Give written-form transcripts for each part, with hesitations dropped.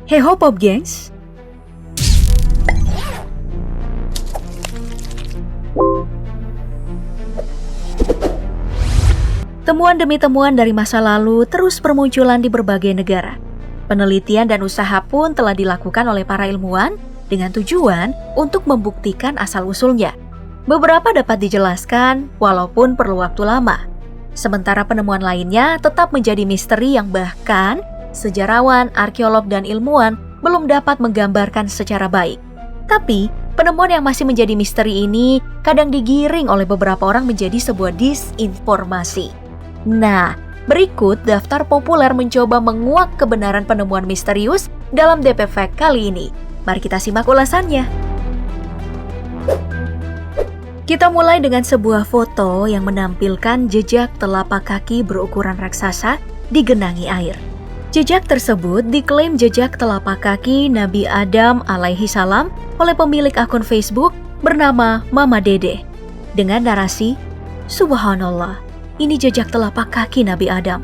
Hey ho Pop Gengs. Temuan demi temuan dari masa lalu terus bermunculan di berbagai negara. Penelitian dan usaha pun telah dilakukan oleh para ilmuwan dengan tujuan untuk membuktikan asal-usulnya. Beberapa dapat dijelaskan walaupun perlu waktu lama. Sementara penemuan lainnya tetap menjadi misteri yang bahkan sejarawan, arkeolog, dan ilmuwan belum dapat menggambarkan secara baik. Tapi, penemuan yang masih menjadi misteri ini kadang digiring oleh beberapa orang menjadi sebuah disinformasi. Nah, berikut daftar populer mencoba menguak kebenaran penemuan misterius dalam DP Fact kali ini. Mari kita simak ulasannya. Kita mulai dengan sebuah foto yang menampilkan jejak telapak kaki berukuran raksasa digenangi air. Jejak tersebut diklaim jejak telapak kaki Nabi Adam alaihi salam oleh pemilik akun Facebook bernama Mama Dede. Dengan narasi, "Subhanallah, ini jejak telapak kaki Nabi Adam.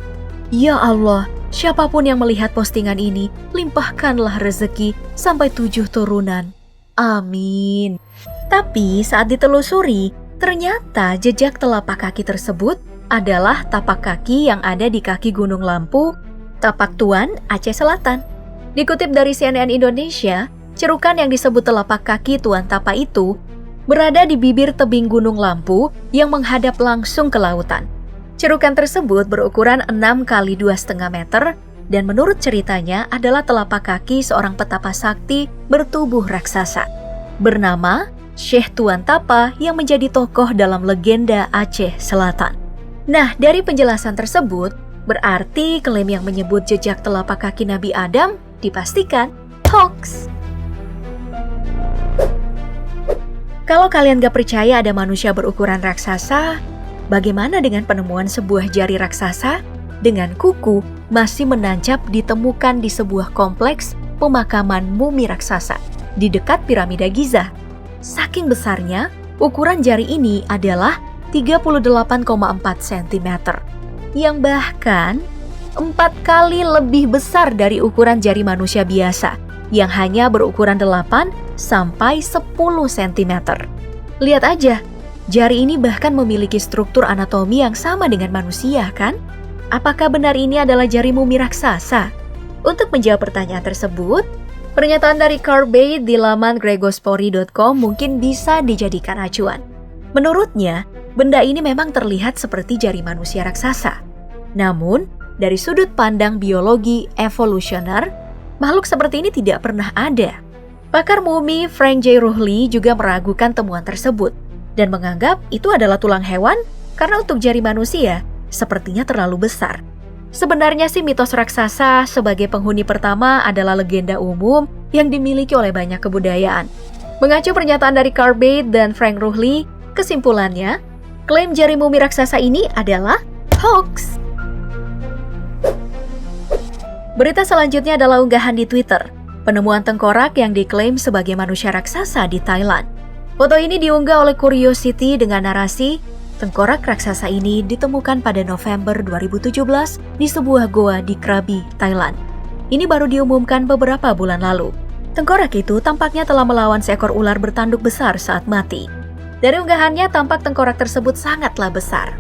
Ya Allah, siapapun yang melihat postingan ini, limpahkanlah rezeki sampai 7 turunan. Amin." Tapi saat ditelusuri, ternyata jejak telapak kaki tersebut adalah tapak kaki yang ada di kaki Gunung Lampu, Tapak Tuan, Aceh Selatan. Dikutip dari CNN Indonesia, cerukan yang disebut telapak kaki Tuan Tapa itu berada di bibir tebing Gunung Lampu yang menghadap langsung ke lautan. Cerukan tersebut berukuran 6 kali 2,5 meter dan menurut ceritanya adalah telapak kaki seorang petapa sakti bertubuh raksasa bernama Syekh Tuan Tapa yang menjadi tokoh dalam legenda Aceh Selatan. Nah, dari penjelasan tersebut, berarti klaim yang menyebut jejak telapak kaki Nabi Adam dipastikan hoax. Kalau kalian gak percaya ada manusia berukuran raksasa, bagaimana dengan penemuan sebuah jari raksasa dengan kuku masih menancap ditemukan di sebuah kompleks pemakaman mumi raksasa di dekat piramida Giza? Saking besarnya, ukuran jari ini adalah 38,4 cm, yang bahkan 4 kali lebih besar dari ukuran jari manusia biasa, yang hanya berukuran 8 sampai 10 cm. Lihat aja, jari ini bahkan memiliki struktur anatomi yang sama dengan manusia, kan? Apakah benar ini adalah jari mumi raksasa? Untuk menjawab pertanyaan tersebut, pernyataan dari Carl Bade di laman gregospori.com mungkin bisa dijadikan acuan. Menurutnya, benda ini memang terlihat seperti jari manusia raksasa. Namun, dari sudut pandang biologi evolusioner, makhluk seperti ini tidak pernah ada. Pakar mumi Frank J. Ruhley juga meragukan temuan tersebut dan menganggap itu adalah tulang hewan karena untuk jari manusia sepertinya terlalu besar. Sebenarnya sih mitos raksasa sebagai penghuni pertama adalah legenda umum yang dimiliki oleh banyak kebudayaan. Mengacu pernyataan dari Carl Bade dan Frank Ruhley, kesimpulannya, klaim jari mumi raksasa ini adalah hoax. Berita selanjutnya adalah unggahan di Twitter, penemuan tengkorak yang diklaim sebagai manusia raksasa di Thailand. Foto ini diunggah oleh Curiosity dengan narasi, tengkorak raksasa ini ditemukan pada November 2017 di sebuah goa di Krabi, Thailand. Ini baru diumumkan beberapa bulan lalu. Tengkorak itu tampaknya telah melawan seekor ular bertanduk besar saat mati. Dari unggahannya tampak tengkorak tersebut sangatlah besar.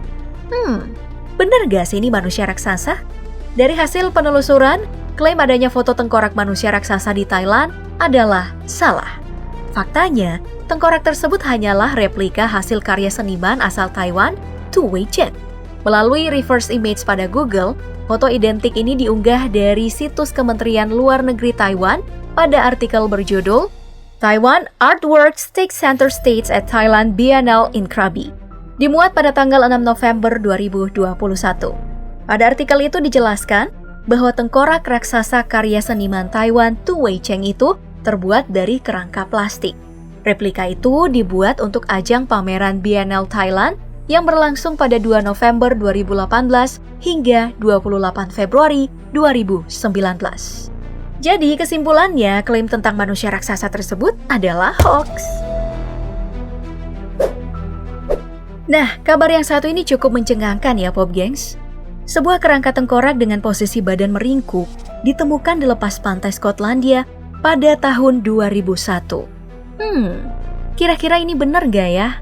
Bener gak sih ini manusia raksasa? Dari hasil penelusuran, klaim adanya foto tengkorak manusia raksasa di Thailand adalah salah. Faktanya, tengkorak tersebut hanyalah replika hasil karya seniman asal Taiwan, Tu Wei-cheng. Melalui reverse image pada Google, foto identik ini diunggah dari situs Kementerian Luar Negeri Taiwan pada artikel berjudul Taiwan Artworks Take Center Stage at Thailand Biennale in Krabi. Dimuat pada tanggal 6 November 2021. Pada artikel itu dijelaskan bahwa tengkorak raksasa karya seniman Taiwan Tu Wei-cheng itu terbuat dari kerangka plastik. Replika itu dibuat untuk ajang pameran Biennale Thailand yang berlangsung pada 2 November 2018 hingga 28 Februari 2019. Jadi kesimpulannya, klaim tentang manusia raksasa tersebut adalah hoax. Nah, kabar yang satu ini cukup mencengangkan ya Pop Gengs. Sebuah kerangka tengkorak dengan posisi badan meringkuk ditemukan di lepas pantai Skotlandia pada tahun 2001. Kira-kira ini benar gak ya?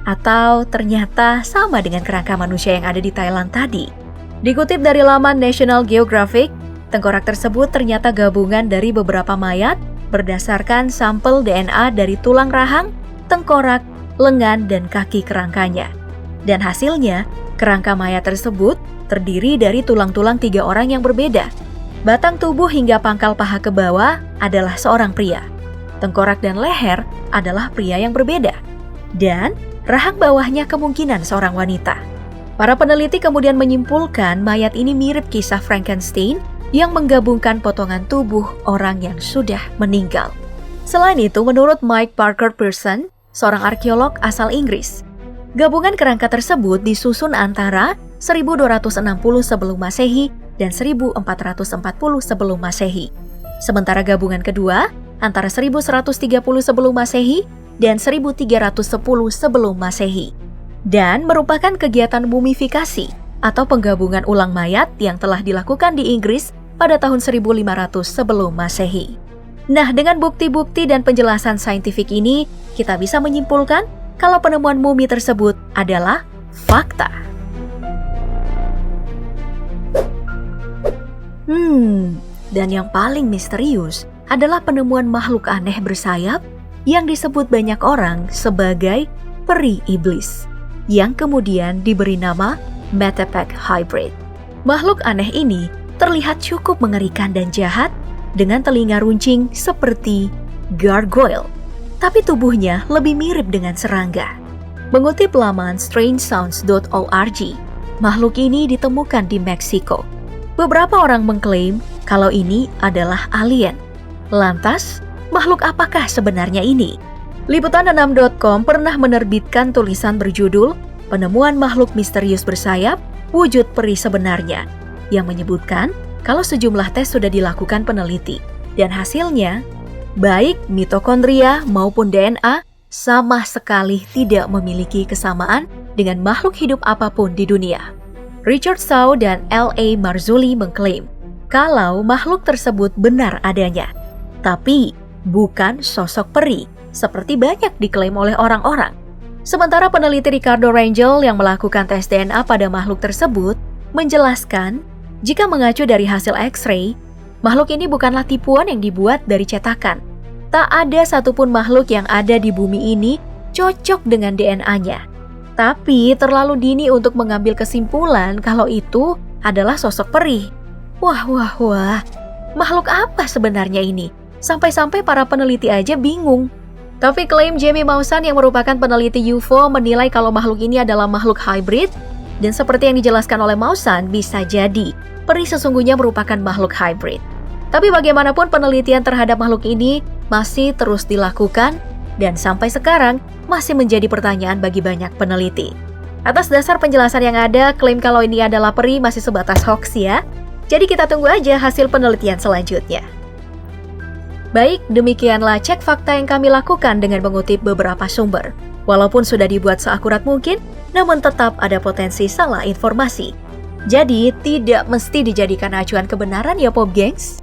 Atau ternyata sama dengan kerangka manusia yang ada di Thailand tadi? Dikutip dari laman National Geographic, tengkorak tersebut ternyata gabungan dari beberapa mayat berdasarkan sampel DNA dari tulang rahang, tengkorak, lengan, dan kaki kerangkanya. Dan hasilnya, kerangka mayat tersebut terdiri dari tulang-tulang 3 orang yang berbeda. Batang tubuh hingga pangkal paha ke bawah adalah seorang pria. Tengkorak dan leher adalah pria yang berbeda. Dan rahang bawahnya kemungkinan seorang wanita. Para peneliti kemudian menyimpulkan mayat ini mirip kisah Frankenstein yang menggabungkan potongan tubuh orang yang sudah meninggal. Selain itu, menurut Mike Parker Pearson, seorang arkeolog asal Inggris, gabungan kerangka tersebut disusun antara 1260 sebelum Masehi dan 1440 sebelum Masehi. Sementara gabungan kedua antara 1130 sebelum Masehi dan 1310 sebelum Masehi. Dan merupakan kegiatan mumifikasi atau penggabungan ulang mayat yang telah dilakukan di Inggris pada tahun 1500 sebelum Masehi. Nah, dengan bukti-bukti dan penjelasan saintifik ini, kita bisa menyimpulkan kalau penemuan mumi tersebut adalah fakta. Dan yang paling misterius adalah penemuan makhluk aneh bersayap yang disebut banyak orang sebagai peri iblis, yang kemudian diberi nama Metapec hybrid. Makhluk aneh ini terlihat cukup mengerikan dan jahat dengan telinga runcing seperti gargoyle, tapi tubuhnya lebih mirip dengan serangga. Mengutip laman strangesounds.org, makhluk ini ditemukan di Meksiko. Beberapa orang mengklaim kalau ini adalah alien. Lantas, makhluk apakah sebenarnya ini? Liputan6.com pernah menerbitkan tulisan berjudul Penemuan Makhluk Misterius Bersayap, Wujud Peri Sebenarnya, yang menyebutkan kalau sejumlah tes sudah dilakukan peneliti, dan hasilnya, baik mitokondria maupun DNA sama sekali tidak memiliki kesamaan dengan makhluk hidup apapun di dunia. Richard Shaw dan L.A. Marzulli mengklaim kalau makhluk tersebut benar adanya, tapi bukan sosok peri, seperti banyak diklaim oleh orang-orang. Sementara peneliti Ricardo Rangel yang melakukan tes DNA pada makhluk tersebut menjelaskan jika mengacu dari hasil X-ray, makhluk ini bukanlah tipuan yang dibuat dari cetakan. Tak ada satupun makhluk yang ada di bumi ini cocok dengan DNA-nya. Tapi terlalu dini untuk mengambil kesimpulan kalau itu adalah sosok peri. Wah, makhluk apa sebenarnya ini? Sampai-sampai para peneliti aja bingung. Tapi klaim Jamie Maussan yang merupakan peneliti UFO menilai kalau makhluk ini adalah makhluk hybrid, dan seperti yang dijelaskan oleh Maussan, bisa jadi peri sesungguhnya merupakan makhluk hybrid. Tapi bagaimanapun penelitian terhadap makhluk ini masih terus dilakukan dan sampai sekarang masih menjadi pertanyaan bagi banyak peneliti. Atas dasar penjelasan yang ada, klaim kalau ini adalah peri masih sebatas hoax ya. Jadi kita tunggu aja hasil penelitian selanjutnya. Baik, demikianlah cek fakta yang kami lakukan dengan mengutip beberapa sumber. Walaupun sudah dibuat seakurat mungkin, namun tetap ada potensi salah informasi. Jadi, tidak mesti dijadikan acuan kebenaran ya Pop Gengs.